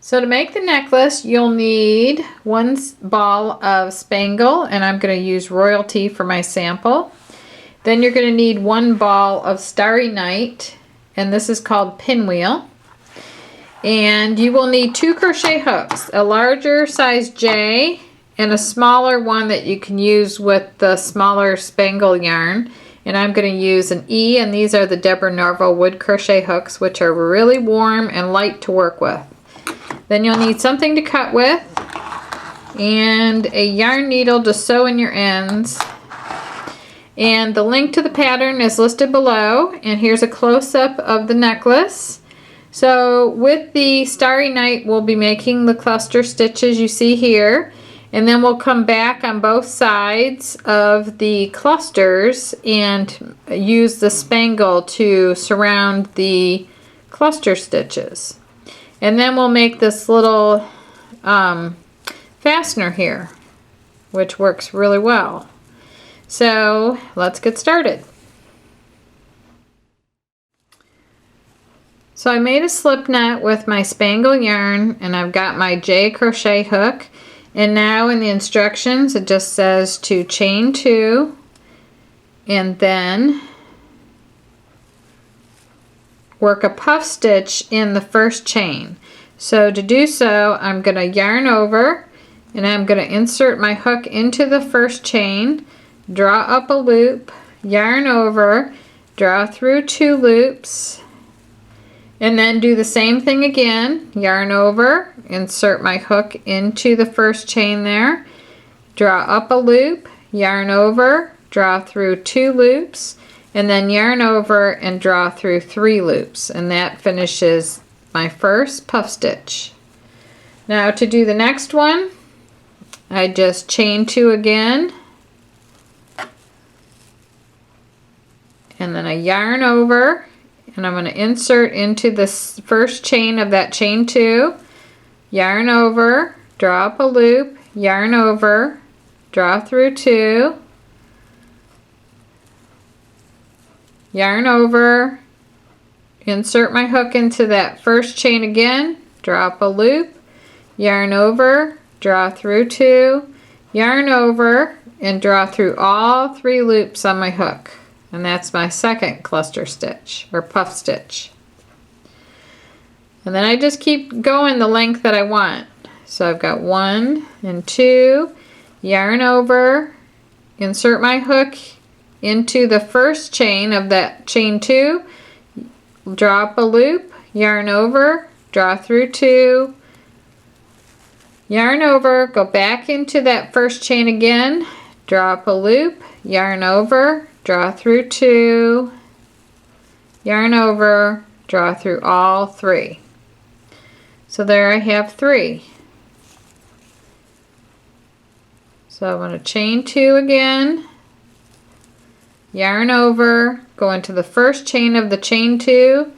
So to make the necklace, you'll need one ball of Spangle, and I'm going to use Royalty for my sample. Then you're going to need one ball of Starry Night, and this is called Pinwheel. And you will need 2 crochet hooks, a larger size J and a smaller one that you can use with the smaller Spangle yarn. And I'm going to use an E, and these are the Deborah Norville wood crochet hooks, which are really warm and light to work with. Then you'll need something to cut with and a yarn needle to sew in your ends. And the link to the pattern is listed below, and here's a close-up of the necklace. So with the Starry Night, we'll be making the cluster stitches you see here, and then we'll come back on both sides of the clusters and use the Spangle to surround the cluster stitches. And then we'll make this little fastener here, which works really well. So let's get started. So I made a slip knot with my Spangle yarn, and I've got my J crochet hook. And now in the instructions it just says to chain 2 and then work a puff stitch in the first chain. So to do so, I'm going to yarn over, and I'm going to insert my hook into the first chain, draw up a loop, yarn over, draw through 2 loops, and then do the same thing again, yarn over, insert my hook into the first chain there, draw up a loop, yarn over, draw through 2 loops, and then yarn over and draw through 3 loops, and that finishes my first puff stitch. Now to do the next one, I just chain 2 again, and then I yarn over, and I'm going to insert into the first chain of that chain 2, yarn over, draw up a loop, yarn over, draw through 2, yarn over, insert my hook into that first chain again, draw up a loop, yarn over, draw through 2, yarn over, and draw through all 3 loops on my hook. And that's my second cluster stitch or puff stitch. And then I just keep going the length that I want. So I've got 1 and 2, yarn over, insert my hook into the first chain of that chain 2, draw up a loop, yarn over, draw through 2, yarn over, go back into that first chain again, draw up a loop, yarn over, draw through 2, yarn over, draw through all 3. So there I have 3. So I'm going to chain 2 again, yarn over, go into the first chain of the chain 2,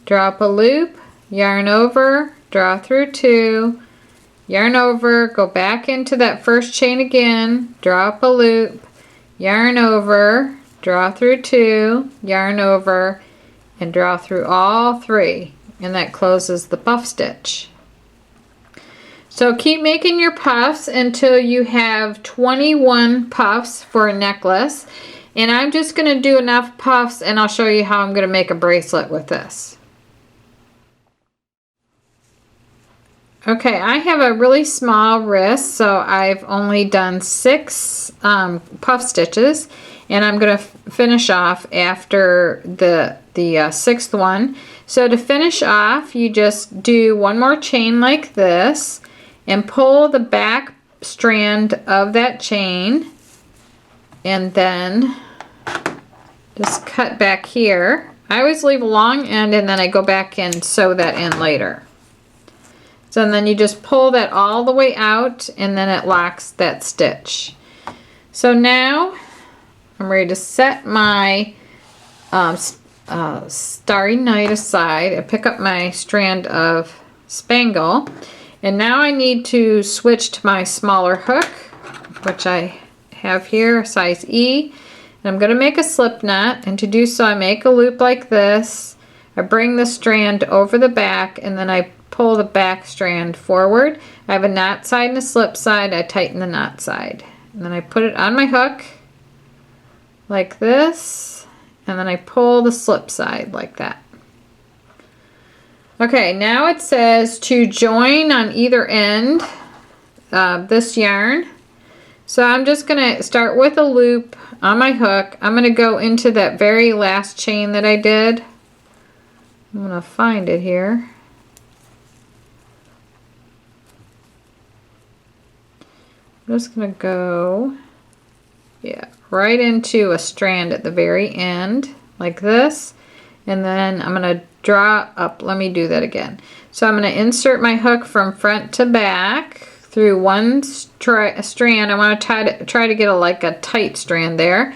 draw up a loop, yarn over, draw through 2, yarn over, go back into that first chain again, draw up a loop, yarn over, draw through 2, yarn over, and draw through all 3, and that closes the puff stitch. So keep making your puffs until you have 21 puffs for a necklace. And I'm just going to do enough puffs, and I'll show you how I'm going to make a bracelet with this. Okay, I have a really small wrist, so I've only done 6 puff stitches, and I'm going to finish off after the 6th one. So to finish off, you just do one more chain like this, and pull the back strand of that chain, and then just cut back here. I always leave a long end, and then I go back and sew that in later. So and then you just pull that all the way out, and then it locks that stitch. So now I'm ready to set my Starry Night aside. I pick up my strand of Spangle, and now I need to switch to my smaller hook, which I have here, size E. And I'm going to make a slip knot, and to do so I make a loop like this. I bring the strand over the back, and then I pull the back strand forward. I have a knot side and a slip side. I tighten the knot side. And then I put it on my hook like this, and then I pull the slip side like that. Okay, now it says to join on either end of this yarn. So I'm just gonna start with a loop on my hook. I'm gonna go into that very last chain that I did. I'm gonna find it here. I'm just gonna go, yeah, right into a strand at the very end, like this. And then I'm gonna draw up, let me do that again. So I'm gonna insert my hook from front to back through one strand. I wanna try to get like a tight strand there.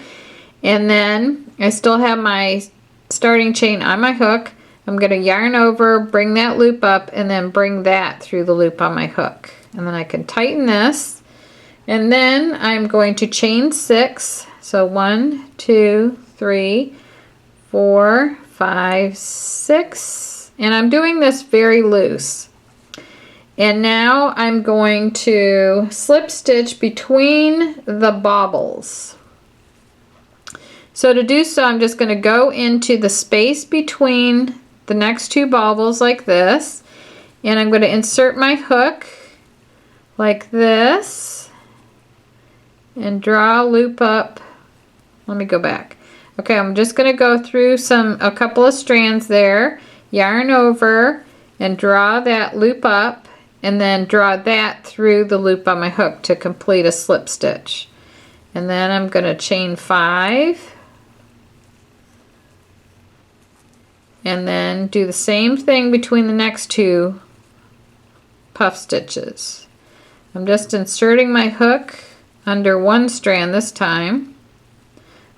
And then I still have my starting chain on my hook. I'm gonna yarn over, bring that loop up, and then bring that through the loop on my hook. And then I can tighten this. And then I'm going to chain 6. So 1, 2, 3, 4, 5, 6. And I'm doing this very loose. And now I'm going to slip stitch between the baubles. So to do so, I'm just going to go into the space between the next two baubles like this. And I'm going to insert my hook like this and draw a loop up. Let me go back. Okay, I'm just going to go through a couple of strands there, yarn over and draw that loop up, and then draw that through the loop on my hook to complete a slip stitch. And then I'm going to chain 5 and then do the same thing between the next two puff stitches. I'm just inserting my hook under one strand this time.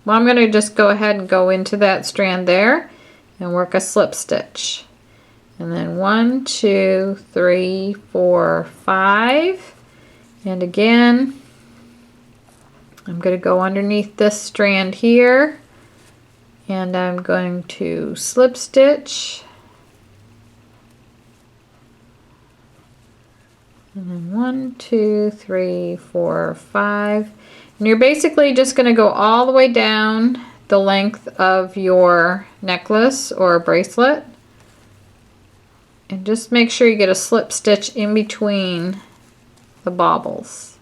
Well, I'm going to just go ahead and go into that strand there and work a slip stitch. And then 1, 2, 3, 4, 5. And again, I'm going to go underneath this strand here, and I'm going to slip stitch. And then 1, 2, 3, 4, 5. And you're basically just going to go all the way down the length of your necklace or bracelet. And just make sure you get a slip stitch in between the baubles.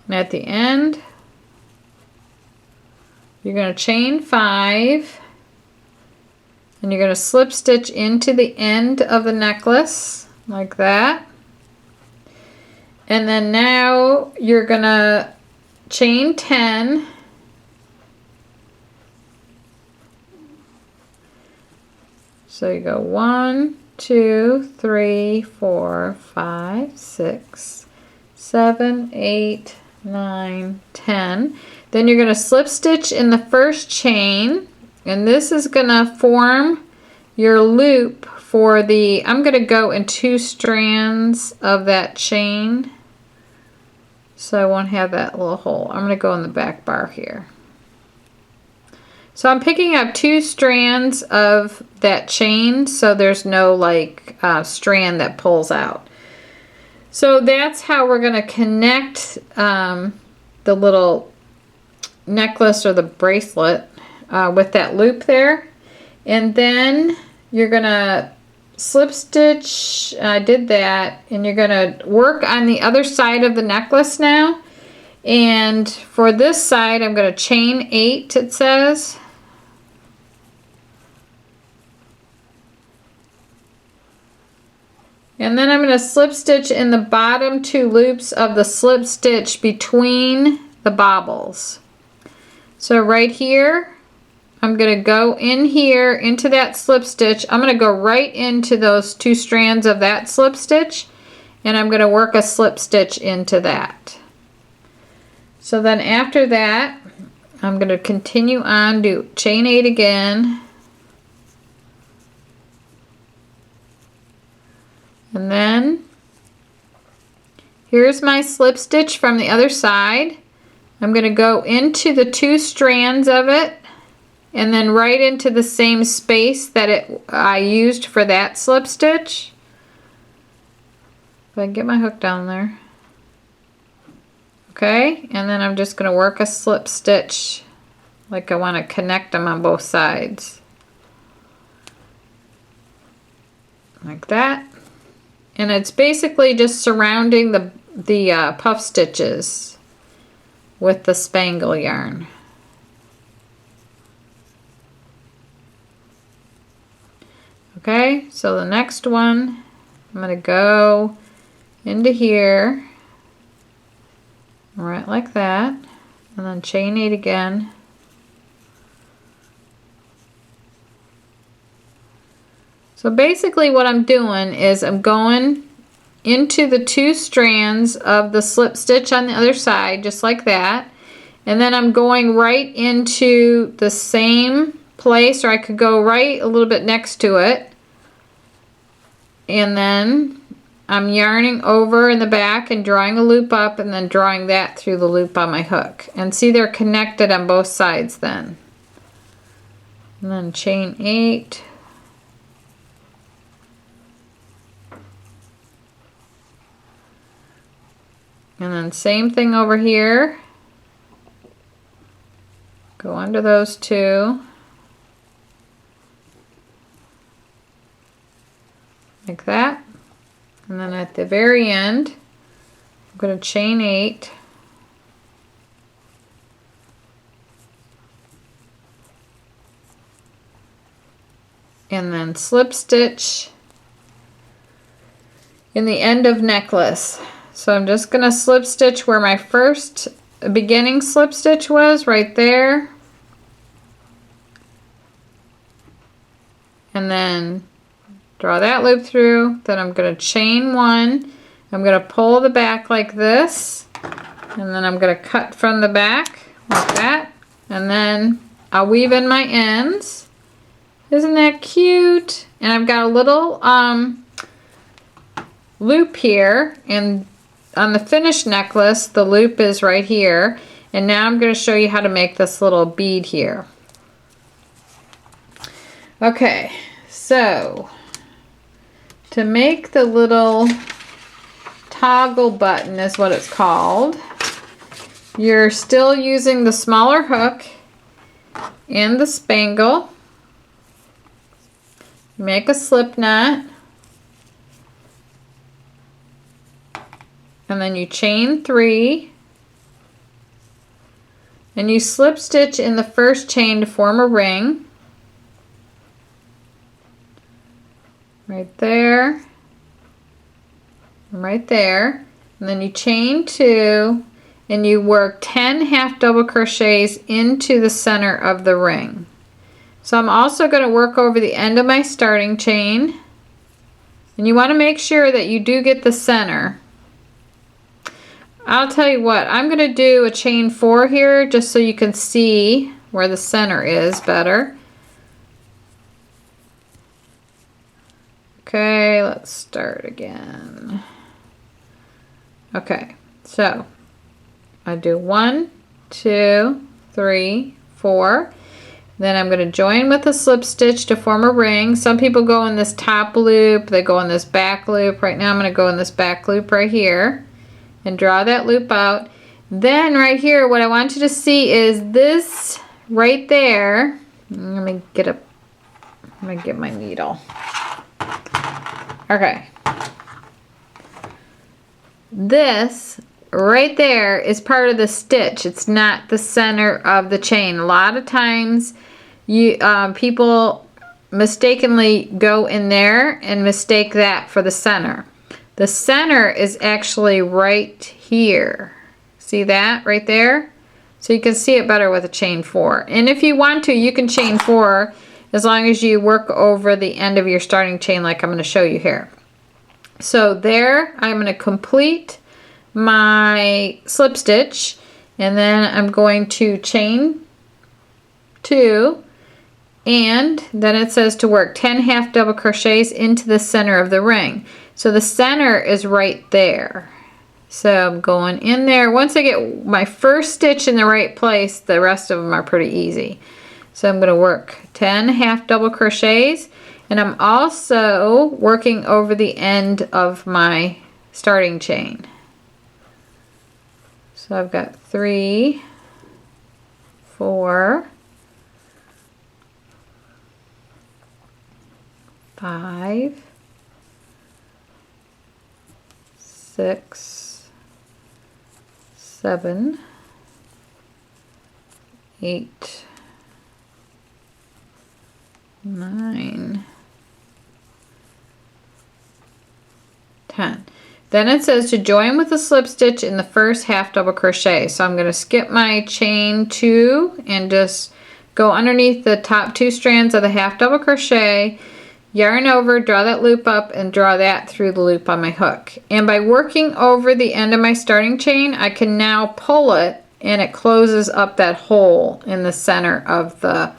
And at the end, you're going to chain 5 and you're going to slip stitch into the end of the necklace like that. And then now you're going to chain 10 so you go 1, 2, 3, 4, 5, 6, 7, 8, 9, 10. Then you're going to slip stitch in the first chain, and this is going to form your loop for the, I'm going to go in 2 strands of that chain so I won't have that little hole. I'm going to go in the back bar here. So I'm picking up 2 strands of that chain so there's no like strand that pulls out. So that's how we're going to connect the little necklace or the bracelet with that loop there. And then you're going to slip stitch, I did that, and you're going to work on the other side of the necklace now. And for this side, I'm going to chain 8, it says. And then I'm going to slip stitch in the bottom 2 loops of the slip stitch between the baubles. So right here, I'm going to go in here into that slip stitch. I'm going to go right into those 2 strands of that slip stitch, and I'm going to work a slip stitch into that. So then after that, I'm going to continue on, do chain 8 again. And then Here's my slip stitch from the other side. I'm going to go into the 2 strands of it and then right into the same space that I used for that slip stitch. If I can get my hook down there. Okay, and then I'm just going to work a slip stitch like I want to connect them on both sides. Like that. And it's basically just surrounding the puff stitches with the Spangle yarn. Okay, so the next one, I'm going to go into here, right like that, and then chain 8 again. So basically what I'm doing is I'm going into the 2 strands of the slip stitch on the other side, just like that, and then I'm going right into the same place, or I could go right a little bit next to it, and then I'm yarning over in the back and drawing a loop up and then drawing that through the loop on my hook. And see, they're connected on both sides then. And then chain 8. And then same thing over here. Go under those 2. Like that. And then at the very end, I'm going to chain 8. And then slip stitch in the end of necklace. So I'm just going to slip stitch where my first beginning slip stitch was, right there. And then draw that loop through. Then I'm going to chain 1. I'm going to pull the back like this. And then I'm going to cut from the back like that. And then I'll weave in my ends. Isn't that cute? And I've got a little loop here, and on the finished necklace the loop is right here, and now I'm going to show you how to make this little bead here. Okay, so to make the little toggle button is what it's called, you're still using the smaller hook and the spangle. Make a slip knot, and then you chain 3, and you slip stitch in the first chain to form a ring right there and right there, and then you chain 2 and you work 10 half double crochets into the center of the ring. So I'm also going to work over the end of my starting chain, and you want to make sure that you do get the center. I'll tell you what, I'm going to do a chain 4 here just so you can see where the center is better. Okay, let's start again. Okay, so I do 1, 2, 3, 4. Then I'm going to join with a slip stitch to form a ring. Some people go in this top loop, they go in this back loop. Right now I'm going to go in this back loop right here and draw that loop out. Then right here, what I want you to see is this right there. Let me get my needle. Okay. This right there is part of the stitch. It's not the center of the chain. A lot of times people mistakenly go in there and mistake that for the center. The center is actually right here. See that right there? So you can see it better with a chain 4. And if you want to, you can chain 4 as long as you work over the end of your starting chain like I'm going to show you here. So there, I'm going to complete my slip stitch, and then I'm going to chain 2, and then it says to work 10 half double crochets into the center of the ring. So the center is right there. So I'm going in there. Once I get my first stitch in the right place, the rest of them are pretty easy. So I'm going to work 10 half double crochets, and I'm also working over the end of my starting chain. So I've got 3, 4, 5, 6, 7, 8, 9, 10. Then it says to join with a slip stitch in the first half double crochet. So I'm going to skip my chain 2 and just go underneath the top 2 strands of the half double crochet, yarn over, draw that loop up, and draw that through the loop on my hook. And by working over the end of my starting chain, I can now pull it, and it closes up that hole in the center of the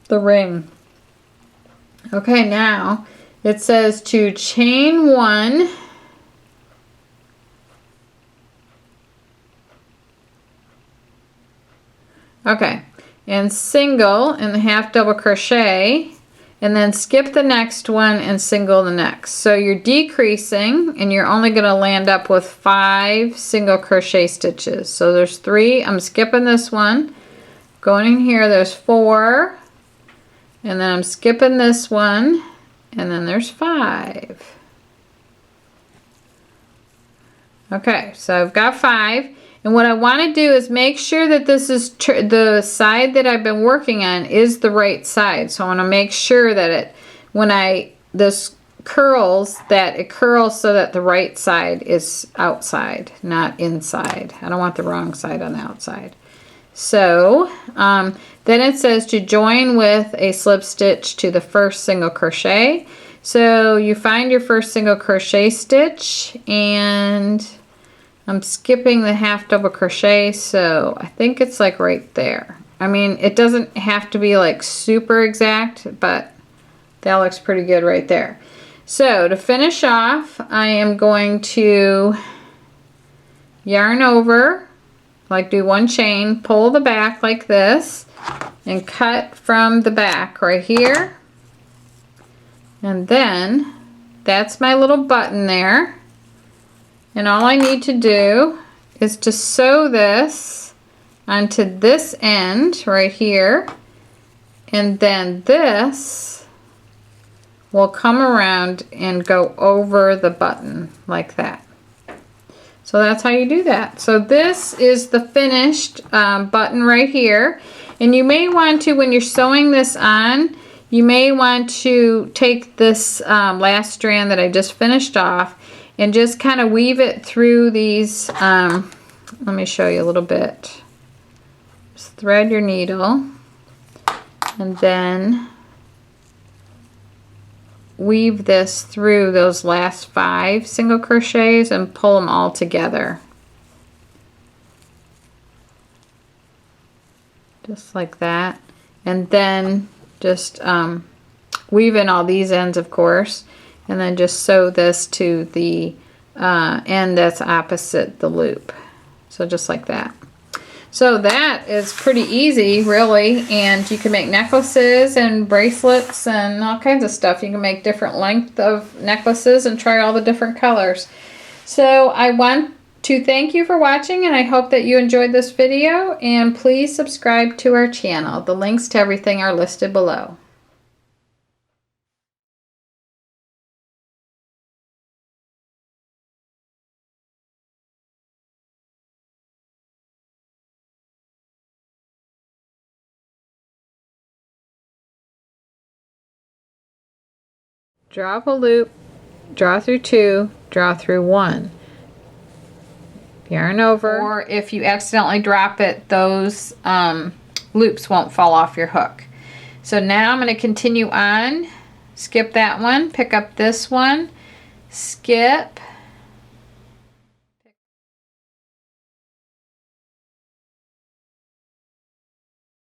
ring. Okay, now it says to chain 1, okay, and single in the half double crochet, and then skip the next one and single the next. So you're decreasing, and you're only going to land up with 5 single crochet stitches. So there's 3. I'm skipping this one. Going in here, there's 4. And then I'm skipping this one. And then there's 5. Okay, so I've got 5. And what I want to do is make sure that this is the side that I've been working on is the right side. So I want to make sure that it, when this curls, that it curls so that the right side is outside, not inside. I don't want the wrong side on the outside. So then it says to join with a slip stitch to the first single crochet. So you find your first single crochet stitch, and I'm skipping the half double crochet, so I think it's like right there. I mean, it doesn't have to be like super exact, but that looks pretty good right there. So to finish off, I am going to yarn over, like do 1 chain, pull the back like this, and cut from the back right here. And then that's my little button there. And all I need to do is to sew this onto this end right here, and then this will come around and go over the button like that. So that's how you do that. So this is the finished button right here. And you may want to, when you're sewing this on, you may want to take this last strand that I just finished off and just kind of weave it through these, let me show you a little bit. Just thread your needle and then weave this through those last 5 single crochets and pull them all together. Just like that. And then just weave in all these ends, of course, and then just sew this to the end that's opposite the loop. So just like that. So that is pretty easy, really, and you can make necklaces and bracelets and all kinds of stuff. You can make different length of necklaces and try all the different colors. So I want to thank you for watching, and I hope that you enjoyed this video, and please subscribe to our channel. The links to everything are listed below. Draw up a loop, draw through 2, draw through 1. Yarn over, or if you accidentally drop it, those loops won't fall off your hook. So now I'm going to continue on, skip that one, pick up this one, skip,